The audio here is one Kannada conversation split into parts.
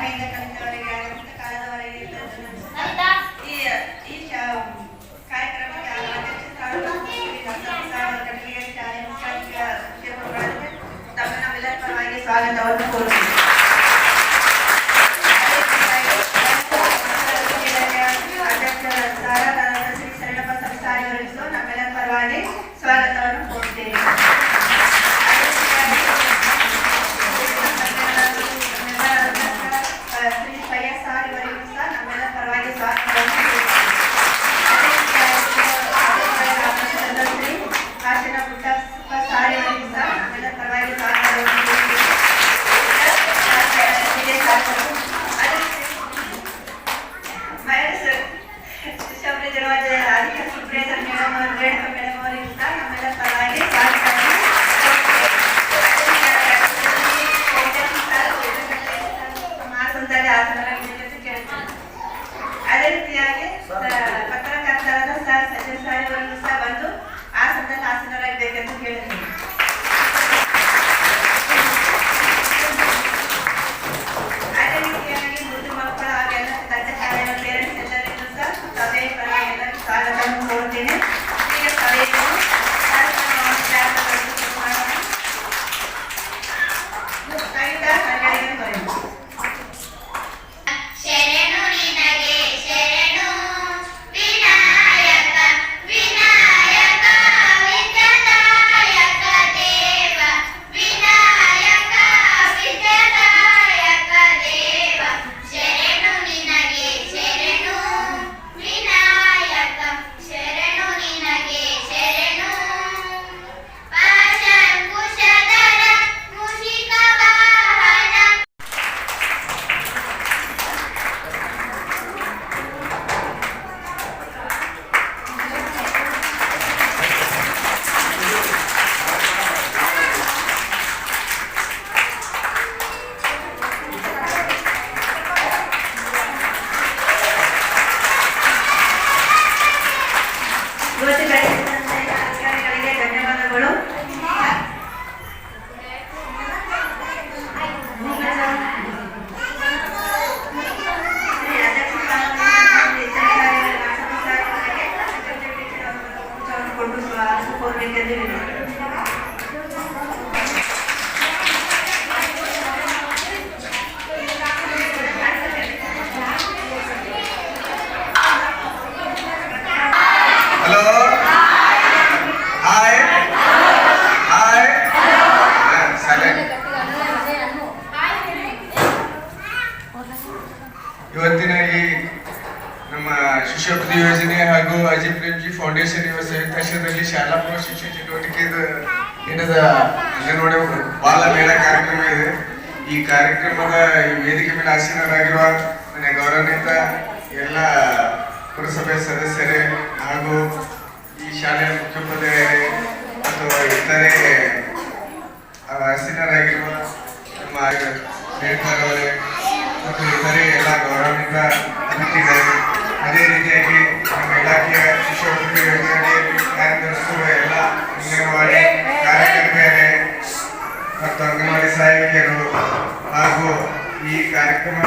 ತಾಳ್ಮೆಯಿಂದ ಕಲಿತವರಿಗೆ ಕಾಲದವರೆಗೆ ಈ ಕಾರ್ಯಕ್ರಮಕ್ಕೆ ತಮ್ಮ ನಮ್ಮೆಲ್ಲರ ಪರವಾಗಿ ಸ್ವಾಗತವನ್ನು ಕೋರುತ್ತೇನೆ. ಶ್ರೀ ಶರಣಪ್ಪ ಸಂಸ್ಥಾನಿ ಅವರಿಗೂ ನಮ್ಮೆಲ್ಲರ ಪರವಾಗಿ ಸ್ವಾಗತವನ್ನು ಕೋರುತ್ತೇನೆ. ಶ್ರೀ ಪಯ್ಯಸಾರಿ ಅವರಿಗೂ ಸಹ ನಮ್ಮೆಲ್ಲರ ಪರವಾಗಿ ಸ್ವಾಗತವನ್ನು ಶ್ರೀ ಕಾಶಿನ ಪುಟ್ಟಪ್ಪ ಸಾರಿ ಅವರಿಗೂ ಸಹ ನಮ್ಮೆಲ್ಲರ ಪರವಾಗಿ ಸ್ವಾಗತವನ್ನು ರಾಧಿಕಾ ಸುಬ್ರೇಂದ್ರ ಮೇಡಮ್ ಅವರು ರೇಣುಕಾ ಮೇಡಮ್ ಅವರಿಗೂ ಸಹ ನಮ್ಮೆಲ್ಲರ ಪರವಾಗಿ ಅದೇ ರೀತಿಯಾಗಿ ಪತ್ರಕರ್ತರಾದ ಸರ್ ಸಚಿವ ಸಾರಿ ಅವರಿಗೂ ಸಹ ಬಂದು ಆಸನದಲ್ಲಿ ಆಸನರಾಗಬೇಕೆಂದು ಕೇಳಿದ್ರು. ಅದೇ ರೀತಿಯಾಗಿ ಮುದ್ದು ಮಕ್ಕಳು ಹಾಗೆಲ್ಲ ತಂದೆ ತಾಯಿಯ ಪೇರೆಂಟ್ಸ್ ಎಲ್ಲರಿಗೂ ಸಹ ಸಭೆಯ ಪರವಾಗಿ ಎಲ್ಲರಿಗೂ ಸ್ವಾಗತವನ್ನು ಕೋರುತ್ತೇನೆ. ಈಗ ಸಭೆಯನ್ನು ಸಂಗೀತ ಕನ್ನಡಿಗರು ಬರೆಯುವುದು. ಅಧಿಕಾರಿಗಳಿಗೆ ಧನ್ಯವಾದಗಳು. ಕೋರಬೇಕೆಂದು ಇವತ್ತಿನ ಈ ನಮ್ಮ ಶಿಷ್ಯಪ್ರತಿ ಯೋಜನೆ ಹಾಗೂ ಅಜಯ್ ಪ್ರೇಮ್ಜಿ ಫೌಂಡೇಶನ್ ಇವ ಸಂಯುಕ್ತಾಶ್ರಯದಲ್ಲಿ ಶಾಲಾ ಪೂರ್ವ ಶಿಕ್ಷಣ ಚಟುವಟಿಕೆ ಏನದ ಅಂಗನವಾಡಿ ಬಾಲ ಮೇಳ ಕಾರ್ಯಕ್ರಮ ಇದೆ. ಈ ಕಾರ್ಯಕ್ರಮದ ವೇದಿಕೆ ಮೇಲೆ ಆಸೀನರಾಗಿರುವ ನನ್ನ ಗೌರವಾನ್ವಿತ ಎಲ್ಲ ಪುರಸಭೆ ಸದಸ್ಯರೇ ಹಾಗೂ ಈ ಶಾಲೆಯ ಮುಖ್ಯೋಪಾಧ್ಯಾಯರೇ ಮತ್ತು ಇತರೆ ಆಸೀನರಾಗಿರುವ ನಮ್ಮ ನೇತಾರವರೇ ಮತ್ತು ಇತರೆ ಎಲ್ಲ ಗೌರವಾನ್ವಿತ ಅತಿಥಿಗಳು, ಅದೇ ರೀತಿಯಾಗಿ ನಮ್ಮ ಇಲಾಖೆಯ ಶಿಷ್ಯವೃತ್ತಿ ಯೋಜನೆಯಲ್ಲಿ ಕಾರ್ಯನಿರ್ವಹಿಸುವ ಎಲ್ಲ ಅಂಗನವಾಡಿ ಕಾರ್ಯಕರ್ತೆಯರೇ ಮತ್ತು ಅಂಗನವಾಡಿ ಸಹಾಯಕಿಯರು ಹಾಗೂ ಈ ಕಾರ್ಯಕ್ರಮ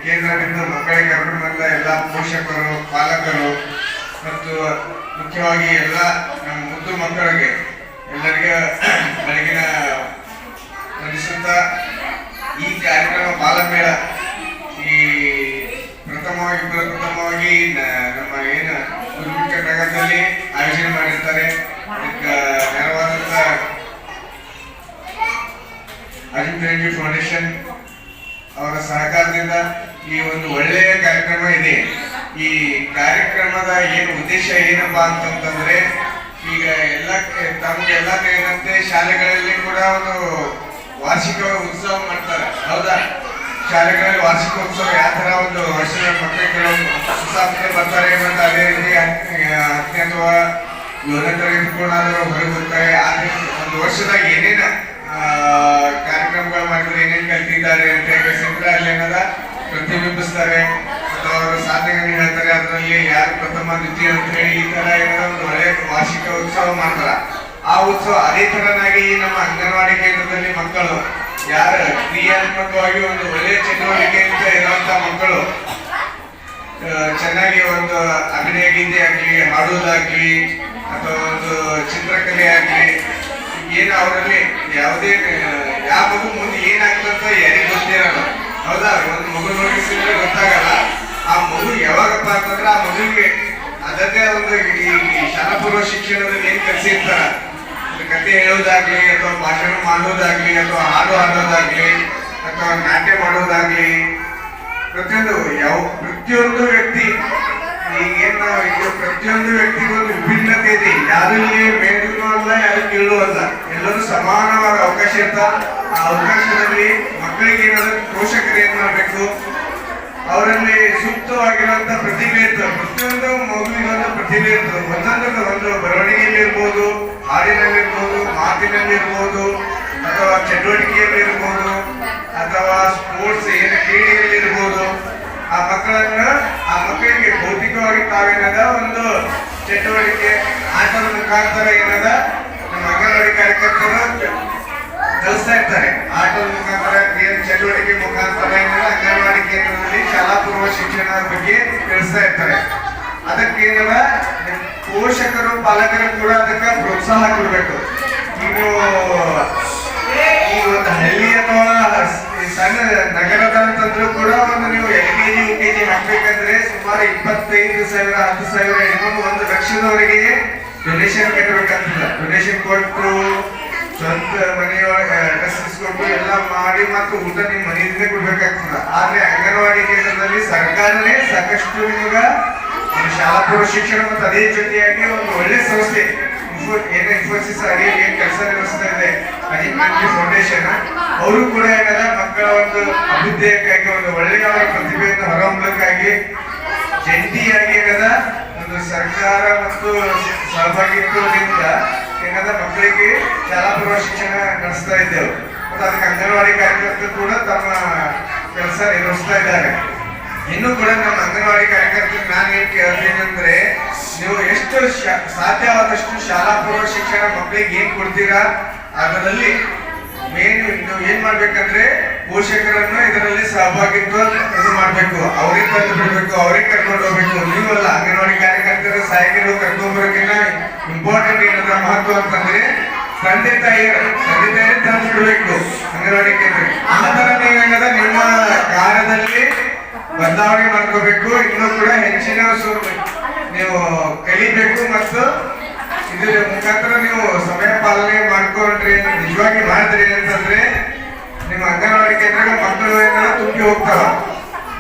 ಕೇಂದ್ರದಿಂದ ಮಕ್ಕಳಿಗೆ ಕರ್ಕೊಂಡು ಬಂದ ಎಲ್ಲ ಪೋಷಕರು, ಪಾಲಕರು ಮತ್ತು ಮುಖ್ಯವಾಗಿ ಎಲ್ಲ ನಮ್ಮ ಮುದ್ದು ಮಕ್ಕಳಿಗೆ ಎಲ್ಲರಿಗೆ ಬೆಳಗಿನ ವಂದಿಸುತ್ತಾ ಈ ಕಾರ್ಯಕ್ರಮ ಬಾಲಮೇಳ ಈ ಪ್ರಥಮವಾಗಿ ನಮ್ಮ ಏನು ಗುರುಮುಖ ನಗರದಲ್ಲಿ ಆಯೋಜನೆ ಮಾಡಿರ್ತಾರೆ. ಅದಕ್ಕೆ ನೆರವಾದಂತ ಅಜಯ್ ಪ್ರೇಮ್ಜಿ ಫೌಂಡೇಶನ್ ಅವರ ಸಹಕಾರದಿಂದ ಈ ಒಂದು ಒಳ್ಳೆಯ ಕಾರ್ಯಕ್ರಮ ಇದೆ. ಈ ಕಾರ್ಯಕ್ರಮದ ಏನು ಉದ್ದೇಶ ಏನಪ್ಪಾ ಅಂತಂದ್ರೆ, ಈಗ ತಮಗೆಲ್ಲ ತಿಳಿದಂತೆ ಶಾಲೆಗಳಲ್ಲಿ ಕೂಡ ಒಂದು ವಾರ್ಷಿಕ ಉತ್ಸವ ಮಾಡ್ತಾರೆ, ಹೌದಾ? ಶಾಲೆಗಳಲ್ಲಿ ವಾರ್ಷಿಕ ಉತ್ಸವ ಯಾವ ತರ ಒಂದು ವರ್ಷದ ಮಕ್ಕಳಿಗೆ ಕೆಲವೊಂದು ಹೊಸ ಬರ್ತಾರೆ ಮತ್ತು ಅದೇ ರೀತಿ 10ನೇ ಅಥವಾ 7ನೇ ತರಗತಿ ಕೂಡಾದರೂ ಹೊರಗೆ ಹೋಗ್ತಾರೆ. ಆದ್ರೆ ಒಂದು ವರ್ಷದಾಗ ಏನೇನು ಕಾರ್ಯಕ್ರಮಗಳು ಮಾಡಿದ್ರೆ ಏನೇನು ಕಲ್ತಿದ್ದಾರೆ ಅಂತ ಅಲ್ಲಿ ಏನದ ಪ್ರತಿಬಿಂಬಿಸ್ತಾರೆ ಮತ್ತು ಅವರ ಸಾಧನೆಗಳನ್ನು ಹೇಳ್ತಾರೆ. ಅದರಲ್ಲಿ ಯಾರು ಪ್ರಥಮ ದ್ವಿತೀಯ ಅಂತ ಹೇಳಿ ಈ ತರ ಏನದ ಒಂದು ಒಳ್ಳೆಯ ವಾರ್ಷಿಕ ಉತ್ಸವ ಮಾಡ್ತಾರ. ಆ ಉತ್ಸವ ಅದೇ ತರನಾಗಿ ನಮ್ಮ ಅಂಗನವಾಡಿ ಕೇಂದ್ರದಲ್ಲಿ ಮಕ್ಕಳು ಯಾರ ಕ್ರಿಯಾತ್ಮಕವಾಗಿ ಒಂದು ಒಳ್ಳೆಯ ಚಟುವಟಿಕೆಯಿಂದ ಇರುವಂತ ಮಕ್ಕಳು ಚೆನ್ನಾಗಿ ಒಂದು ಅಭಿನಯ ಗೀತೆ ಆಗ್ಲಿ, ಹಾಡೋದಾಗ್ಲಿ ಅಥವಾ ಒಂದು ಚಿತ್ರಕಲೆ ಆಗ್ಲಿ, ಏನು ಅವರಲ್ಲಿ ಯಾವುದೇ ಯಾವ ಮಗು ಮುಂದೆ ಏನಾಗ್ತಂತ ಯಾರಿಗೆ ಗೊತ್ತಿರಲ್ಲ. ಹೌದಾ? ಒಂದು ಮಗು ನೋಡಿಸಿದ್ರೆ ಗೊತ್ತಾಗಲ್ಲ. ಆ ಮಗು ಯಾವಾಗಪ್ಪ ಅಂತಂದ್ರೆ ಆ ಮಗುವಿಗೆ ಅದಕ್ಕೆ ಒಂದು ಈ ಶಾಲಾ ಪೂರ್ವ ಶಿಕ್ಷಣದಲ್ಲಿ ಏನ್ ಕಲಿಸಿರ್ತಾರ, ಕತೆ ಹೇಳೋದಾಗ್ಲಿ ಅಥವಾ ಭಾಷಣ ಮಾಡೋದಾಗ್ಲಿ ಅಥವಾ ಹಾಡು ಹಾಡೋದಾಗ್ಲಿ ಅಥವಾ ನಾಟ್ಯ ಮಾಡೋದಾಗ್ಲಿ, ಪ್ರತಿಯೊಂದು ವ್ಯಕ್ತಿ ಈಗೇನ್ ನಾವು ಈಗ ಪ್ರತಿಯೊಂದು ವ್ಯಕ್ತಿಗೂ ಒಂದು ವಿಭಿನ್ನತೆ ಇದೆ. ಯಾರಲ್ಲಿ ಮೇಲೂ ಅಲ್ಲ, ಯಾರು ಕೀಳು ಅಲ್ಲ, ಎಲ್ಲರೂ ಸಮಾನವಾದ ಅವಕಾಶ ಇರ್ತ. ಆ ಅವಕಾಶದಲ್ಲಿ ಮಕ್ಕಳಿಗೆ ಏನಾದ್ರು ಪೋಷಕರು ಏನ್ ಮಾಡ್ಬೇಕು, ಅವರಲ್ಲಿ ಸೂಕ್ತವಾಗಿರುವಂತ ಪ್ರತಿಭೆ ಇರ್ತದೆ. ಪ್ರತಿಯೊಂದು ಮಗುವಿಗೊಂದು ಪ್ರತಿಭೆ ಇರ್ತದೆ. ಒಂದು ಬರವಣಿಗೆಯಲ್ಲಿ ಇರ್ಬೋದು, ಹಾಡಿನಲ್ಲಿರ್ಬೋದು, ಮಾತಿನಲ್ಲಿರ್ಬೋದು, ಅಥವಾ ಚಟುವಟಿಕೆಯಲ್ಲಿ ಇರ್ಬೋದು, ಅಥವಾ ಸ್ಪೋರ್ಟ್ಸ್ ಏನು ಕ್ರೀಡೆಯಲ್ಲಿ ಇರ್ಬೋದು. ಆ ಮಕ್ಕಳಿಗೆ ಭೌತಿಕವಾಗಿ ತಾವೇನದ ಒಂದು ಚಟುವಟಿಕೆ ಆಟದ ಮುಖಾಂತರ ಏನದ ನಮ್ಮ ಅಂಗನವಾಡಿ ಕಾರ್ಯಕರ್ತರು ಕಲಿಸ್ತಾ ಇರ್ತಾರೆ. ಆಟದ ಮುಖಾಂತರ ಚಟುವಟಿಕೆ ಮುಖಾಂತರ ಏನದ ಅಂಗನವಾಡಿ ಕೇಂದ್ರದಲ್ಲಿ ಶಾಲಾ ಪೂರ್ವ ಶಿಕ್ಷಣದ ಬಗ್ಗೆ ತಿಳಿಸ್ತಾ ಇರ್ತಾರೆ. ಅದಕ್ಕೆ ಏನದ ಪೋಷಕರು, ಪಾಲಕರು ಕೂಡ ಅದಕ್ಕೆ ಪ್ರೋತ್ಸಾಹ ಕೊಡ್ಬೇಕು. ಈಗ ಒಂದು ಹಳ್ಳಿ ಅಥವಾ ಸಣ್ಣ ನಗರದ ಅಂತಂದ್ರೂ ಕೂಡ ಒಂದು ನೀವು LKG UKG ಹಾಕ್ಬೇಕಂದ್ರೆ ಸುಮಾರು 25,000 10,000 ಹಿಡ್ಕೊಂಡು 1,00,000ದವರೆಗೆ ಡೊನೇಷನ್ ಕಟ್ಟಬೇಕಾಗ್ತದ. ಡೊನೇಷನ್ ಕೊಟ್ಟು ಸ್ವಂತ ಮನೆಯೊಳಗೆ ಡ್ರೆಸ್ ಇಸ್ಕೊಂಡು ಎಲ್ಲ ಮಾಡಿ ಮತ್ತು ಊಟ ನಿಮ್ಮ ಮನೆಯಿಂದ ಕೊಡ್ಬೇಕಾಗ್ತದ. ಆದ್ರೆ ಅಂಗನವಾಡಿ ಕೇಂದ್ರದಲ್ಲಿ ಸರ್ಕಾರನೇ ಸಾಕಷ್ಟು ನಿಮಗ ಶಾಲಾ ಪೂರ್ವ ಶಿಕ್ಷಣ ಮತ್ತು ಅದೇ ಜೊತೆಯಾಗಿ ಒಂದು ಒಳ್ಳೆ ಸಂಸ್ಥೆ ಇನ್ಫೋಸಿಸ್ ಅಡಿಯಲ್ಲಿ ಏನ್ ಕೆಲಸ ನಿರ್ವಹಿಸ್ತಾ ಇದೆ ಅಜಿಂಕ್ಯ ಫೌಂಡೇಶನ್, ಅವರು ಕೂಡ ಏನದ ಮಕ್ಕಳ ಒಂದು ಅಭ್ಯುದಯಕ್ಕಾಗಿ ಒಂದು ಒಳ್ಳೆಯ ಪ್ರತಿಭೆಯನ್ನು ಹೊರಹೊಮ್ಮಕ್ಕಾಗಿ ಜಂಟಿಯಾಗಿ ಏನದ ಒಂದು ಸರ್ಕಾರ ಮತ್ತು ಸಹಭಾಗಿತ್ವದಿಂದ ಏನದ ಮಕ್ಕಳಿಗೆ ಶಾಲಾ ಪೂರ್ವ ಶಿಕ್ಷಣ ನಡೆಸ್ತಾ ಇದ್ದೇವೆ. ಮತ್ತು ಅದಕ್ಕೆ ಅಂಗನವಾಡಿ ಕಾರ್ಯಕರ್ತರು ಕೂಡ ತಮ್ಮ ಕೆಲಸ ನಿರ್ವಹಿಸ್ತಾ ಇದ್ದಾರೆ. ಇನ್ನು ಕೂಡ ನಮ್ಮ ಅಂಗನವಾಡಿ ಕಾರ್ಯಕರ್ತರು ನಾನು ಏನ್ ಕೇಳ್ತೀನಿ ಅಂದ್ರೆ, ನೀವು ಎಷ್ಟು ಸಾಧ್ಯವಾದಷ್ಟು ಶಾಲಾ ಪೂರ್ವ ಶಿಕ್ಷಣ ಮಕ್ಕಳಿಗೆ ಏನ್ ಕೊಡ್ತೀರಾ ಅದರಲ್ಲಿ ಮೇನ್ ನೀವು ಏನ್ ಮಾಡ್ಬೇಕಂದ್ರೆ ಪೋಷಕರನ್ನು ಇದರಲ್ಲಿ ಸಹಭಾಗಿತ್ವ ಇದು ಮಾಡ್ಬೇಕು. ಅವ್ರಿಗೆ ತಂದು ಬಿಡ್ಬೇಕು, ಅವ್ರಿಗೆ ಕರ್ಕೊಂಡು ಹೋಗ್ಬೇಕು. ನೀವಲ್ಲ ಅಂಗನವಾಡಿ ಕಾರ್ಯಕರ್ತರ ಸಹಾಯಕರು ಕರ್ಕೊಂಡ್ಬರೋಕಿನ್ನ ಇಂಪಾರ್ಟೆಂಟ್ ಏನಂದ್ರೆ ಮಹತ್ವ ಅಂತಂದ್ರೆ ತಂದೆ ತಾಯಿಯರು ತಂದು ಬಿಡ್ಬೇಕು ಅಂಗನವಾಡಿ ಕೇಂದ್ರ. ಆ ತರ ನೀವೇನದ ನಿಮ್ಮ ಕಾರ್ಯದಲ್ಲಿ ಬದಲಾವಣೆ ಮಾಡ್ಕೋಬೇಕು. ಇನ್ನೂ ಕೂಡ ಹೆಚ್ಚಿನ ನೀವು ಕಲಿಬೇಕು ಮತ್ತು ಇದರ ಮುಖಾಂತರ ನೀವು ಸಮಯ ಪಾಲನೆ ಮಾಡ್ಕೊಂಡ್ರಿ, ನಿಜವಾಗಿ ಮಾಡಿದ್ರಿ ಅಂತಂದ್ರೆ ನಿಮ್ಮ ಅಂಗನವಾಡಿ ಕೇಂದ್ರ ಮಕ್ಕಳು ಏನಾರ ತುಂಬಿ ಹೋಗ್ತಾವ.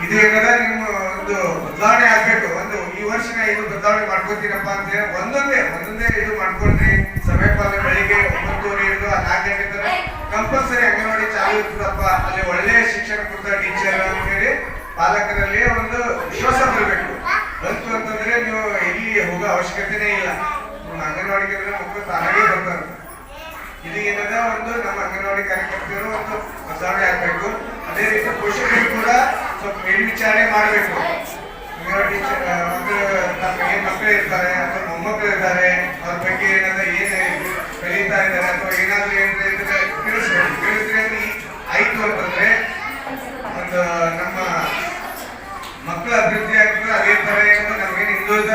ಇದು ಏನದ ನಿಮ್ಮ ಒಂದು ಬದಲಾವಣೆ ಆಗ್ಬೇಕು. ಒಂದು ಈ ವರ್ಷ ಇದು ಬದಲಾವಣೆ ಮಾಡ್ಕೊತೀನಪ್ಪ ಅಂತ ಹೇಳಿ ಒಂದೊಂದೇ ಇದು ಮಾಡ್ಕೊಂಡ್ರಿ. ಸಮಯ ಪಾಲನೆ ಬೆಳಿಗ್ಗೆ 9:30 ಹಿಡಿದು 4 ಗಂಟೆ ತನಕ ಕಂಪಲ್ಸರಿ ಅಂಗನವಾಡಿ ಚಾಲು ಇರ್ತದಪ್ಪ. ಅಲ್ಲಿ ಒಳ್ಳೆಯ ಶಿಕ್ಷಣ ಕೊಡ್ತಾರೆ ಟೀಚರ್ ಅಂತ ಹೇಳಿ ಪಾಲಕರಲ್ಲಿ ಒಂದು ವಿಶ್ವಾಸ ಬರಬೇಕು. ಬಂತು ಅಂತಂದ್ರೆ ನೀವು ಎಲ್ಲಿ ಹೋಗೋ ಅವಶ್ಯಕತೆನೇ ಇಲ್ಲ. ನಿಮ್ಮ ಅಂಗನವಾಡಿ ಕೇಂದ್ರ ಮಕ್ಕಳು ತಾನಾಗೇ ಬರ್ತಾರೆ. ಇದು ಏನದ ಒಂದು ನಮ್ಮ ಅಂಗನವಾಡಿ ಕಾರ್ಯಕರ್ತರು ಒಂದು ಬದಲಾವಣೆ ಆಗ್ಬೇಕು. ಅದೇ ರೀತಿ ಪೋಷಕರು ಕೂಡ ಸ್ವಲ್ಪ ಮೇಲ್ವಿಚಾರಣೆ ಮಾಡಬೇಕು. ಅಂಗನವಾಡಿ ತಮ್ಮ ಏನ್ ಮಕ್ಕಳು ಇರ್ತಾರೆ ಅಥವಾ ಮೊಮ್ಮಕ್ಕಳು ಇರ್ತಾರೆ, ಅವ್ರ ಬಗ್ಗೆ ಏನದ ಏನ್ ಕಲಿತಾ ಇದ್ದಾರೆ ಅಥವಾ ಏನಾದ್ರು ಏನಿದ್ರೆ ತಿಳಿಸ್ಬೇಕು. ತಿಳಿಸಿದ್ರೆ ಆಯ್ತು ಅಂತಂದ್ರೆ ಒಂದು ನಮ್ಮ ಮಕ್ಕಳ ಅಭಿವೃದ್ಧಿ ಆಗ್ತದೆ. ಅದೇ ತರ ಏನು ನಮ್ಗೇನು ಹಿಂದುಳಿದ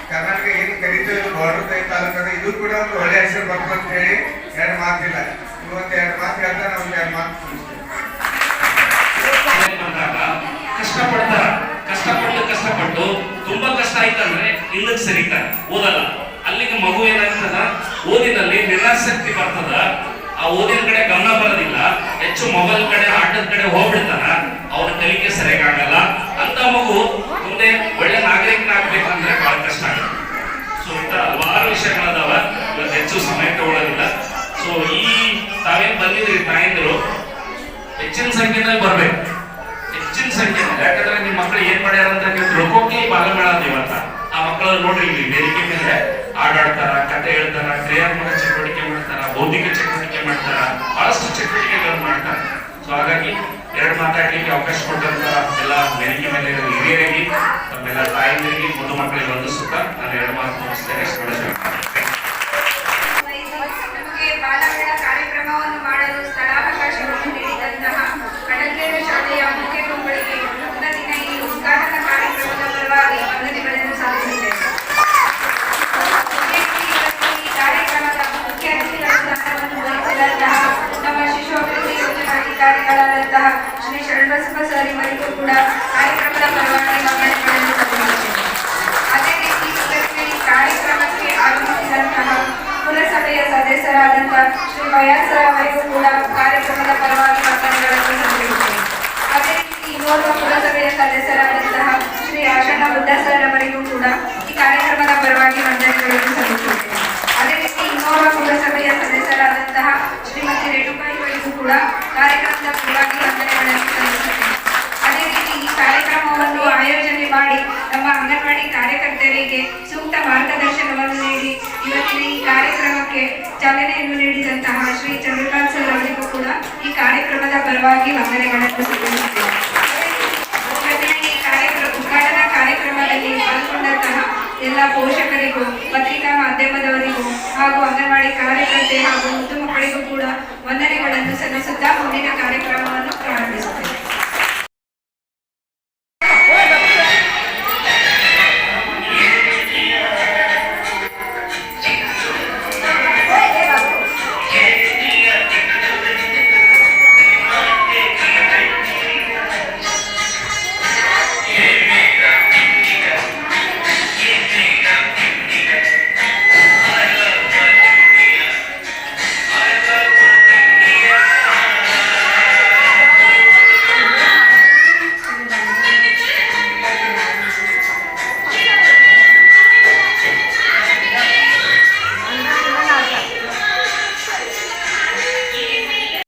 ಕರ್ನಾಟಕ ಏನು ಕರೀತೀವಿ ಬಾರ್ಡರ್ ತಾಲೂಕದ ಇದು ಕೂಡ ಒಂದು ಒಳ್ಳೆ ಹೆಸರು ಬರ್ತದೆ ಅಂತ ಹೇಳಿ 2 ಮಾತಿಲ್ಲ. ಇವತ್ತು 2 ಮಾತು ಹೇಳ್ತಾ ನಾವು 2 ಮಾತು ಕಷ್ಟಪಟ್ಟು ತುಂಬಾ ಕಷ್ಟ ಆಯ್ತಂದ್ರೆ ಹಿಂದಕ್ಕೆ ಸರಿತಾರೆ, ಓದಲ್ಲ. ಅಲ್ಲಿಗೆ ಮಗು ಏನಾಗ್ತದ, ಓದಿನಲ್ಲಿ ನಿರಾಸಕ್ತಿ ಬರ್ತದ. ಆ ಓದಿನ ಕಡೆ ಗಮನ ಬರೋದಿಲ್ಲ, ಹೆಚ್ಚು ಮೊಬೈಲ್ ಕಡೆ ಆಟದ ಕಡೆ ಹೋಗ್ಬಿಡ್ತಾನ. ಅವನ ಕಲಿಕೆ ಸರಿಯಾಗಲ್ಲ. ಅಂತ ಮಗು ಮುಂದೆ ಒಳ್ಳೆ ನಾಗರಿಕನಾಗಬೇಕಂದ್ರೆ ಬಹಳ ಕಷ್ಟ ಆಗುತ್ತೆ. ಸೊ ಇಂಥ ಹಲವಾರು ವಿಷಯಗಳದಾವ. ಇವತ್ತು ಹೆಚ್ಚು ಸಮಯ ತಗೊಳ್ಳೋದಿಲ್ಲ. ಸೊ ತಾವೇನ್ ಬಂದಿದ್ರಿ ತಾಯಂದಿರು ಹೆಚ್ಚಿನ ಸಂಖ್ಯೆಯಲ್ಲಿ ಬರ್ಬೇಕು. ಹೆಚ್ಚಿನ ಸಂಖ್ಯೆಯಲ್ಲಿ, ಯಾಕಂದ್ರೆ ನಿಮ್ಮ ಮಕ್ಕಳು ಏನ್ ಮಾಡ್ಯಾರ ಅಂತ ನೀವು ತಿಳ್ಕೋಕೆ ಬಾಲಮೇಳ ಇವತ್ತ. ಆ ಮಕ್ಕಳು ನೋಡ್ರಿ ಇಲ್ಲಿ ವೇದಿಕೆ ಮೇಲೆ ಆಡಾಡ್ತಾರ, ಕತೆ ಹೇಳ್ತಾರ, ಕ್ರಿಯಾತ್ಮಕ ಚಟುವಟಿಕೆ ಮಾಡ್ತಾರ, ಬೌದ್ಧಿಕ ಚಟುವಟಿಕೆ ಮಾಡ್ತಾರ, ಬಹಳಷ್ಟು ಚಟುವಟಿಕೆಗಳನ್ನು ಮಾಡ್ತಾರ. ಸೊ ಹಾಗಾಗಿ 2 ಮಾತಾಡ್ಲಿಕ್ಕೆ ಅವಕಾಶ ಕೊಟ್ಟಂತ ಎಲ್ಲ ವೇದಿಕೆ ಮೇಲೆ ಹಿರಿಯರಿಗೆ, ತಮ್ಮೆಲ್ಲ ತಾಯಂದಿರಿಗೆ, ಮುದ್ದು ಮಕ್ಕಳಿಗೆ ವಂದಿಸುತ್ತಾ ನಾನು 2 ಮಾತು ಮುಗಿಸ್ತೇನೆ. ನಮಗೆ ಬಾಲಮೇಳ ಕಾರ್ಯಕ್ರಮವನ್ನು ಮಾಡಲು ಸ್ಥಳಾವಕಾಶವನ್ನು ನೀಡಿ ಶ್ರೀ ಶರಣಬಸಪ್ಪ ಸರ್ ಇವರಿಗೂ ಕೂಡ ಕಾರ್ಯಕ್ರಮದ ಪರವಾಗಿ ವಂದನೆಗಳನ್ನು ಸಲ್ಲಿಸುತ್ತೇನೆ. ಅದೇ ರೀತಿ ಈ ಕಾರ್ಯಕ್ರಮಕ್ಕೆ ಆಗಮಿಸಿದಂತಹ ಪುರಸಭೆಯ ಸದಸ್ಯರಾದಂತಹ ಶ್ರೀ ವೈಎಸ್ ಸರ್ ಅವರಿಗೂ ಕೂಡ ಕಾರ್ಯಕ್ರಮದ ಪರವಾಗಿ ವಂದನೆಗಳನ್ನು ಸಲ್ಲಿಸುತ್ತೇನೆ. ಅದೇ ರೀತಿ ಇನ್ನೋರ್ವ ಪುರಸಭೆಯ ಸದಸ್ಯರಾದಂತಹ ಶ್ರೀ ಆಶಣ್ಣ ಬುದ್ಧ ಸರ್ ಅವರಿಗೂ ಕೂಡ ಈ ಕಾರ್ಯಕ್ರಮದ ಪರವಾಗಿ ವಂದನೆಗಳನ್ನು ಸಲ್ಲಿಸುತ್ತೇನೆ. ಅದೇ ರೀತಿ ಇನ್ನೋರ್ವ ಪುರಸಭೆಯ ಸದಸ್ಯರಾದಂತಹ ಶ್ರೀಮತಿ ರೇಣುಕಾ ಇವರಿಗೂ ಕೂಡ ಕಾರ್ಯಕ್ರಮದ ಪರವಾಗಿ ವಂದನೆಗಳನ್ನು ಸಲ್ಲಿಸುತ್ತೇನೆ. ಅದೇ ರೀತಿ ಈ ಕಾರ್ಯಕ್ರಮವನ್ನು ಆಯೋಜನೆ ಮಾಡಿ ನಮ್ಮ ಅಂಗನವಾಡಿ ಕಾರ್ಯಕರ್ತರಿಗೆ ಸೂಕ್ತ ಮಾರ್ಗದರ್ಶನವನ್ನು ನೀಡಿ ಇವತ್ತಿನ ಈ ಕಾರ್ಯಕ್ರಮಕ್ಕೆ ಚಾಲನೆಯನ್ನು ನೀಡಿದಂತಹ ಶ್ರೀ ಚಂದ್ರಕಾಂತ್ ಸರ್ ಅವರಿಗೂ ಕೂಡ ಈ ಕಾರ್ಯಕ್ರಮದ ಪರವಾಗಿ ವಂದನೆಗಳನ್ನು ಸಲ್ಲಿಸುತ್ತೇನೆ. ಇವತ್ತಿನ ಈ ಉದ್ಘಾಟನಾ ಕಾರ್ಯಕ್ರಮದಲ್ಲಿ ಪಾಲ್ಗೊಂಡಂತಹ ಎಲ್ಲ ಪೋಷಕರಿಗೂ, ಪತ್ರಿಕಾ ಮಾಧ್ಯಮದವರಿಗೂ ಹಾಗೂ ಅಂಗನವಾಡಿ ಕಾರ್ಯಕರ್ತೆ ಹಾಗೂ ಮುದ್ದು ಮಕ್ಕಳಿಗೂ ಕೂಡ ವಂದನೆಗಳನ್ನು ಸಲ್ಲಿಸುತ್ತಾ ಮುಂದಿನ ಕಾರ್ಯಕ್ರಮವನ್ನು ಪ್ರಾರಂಭಿಸುತ್ತೇನೆ.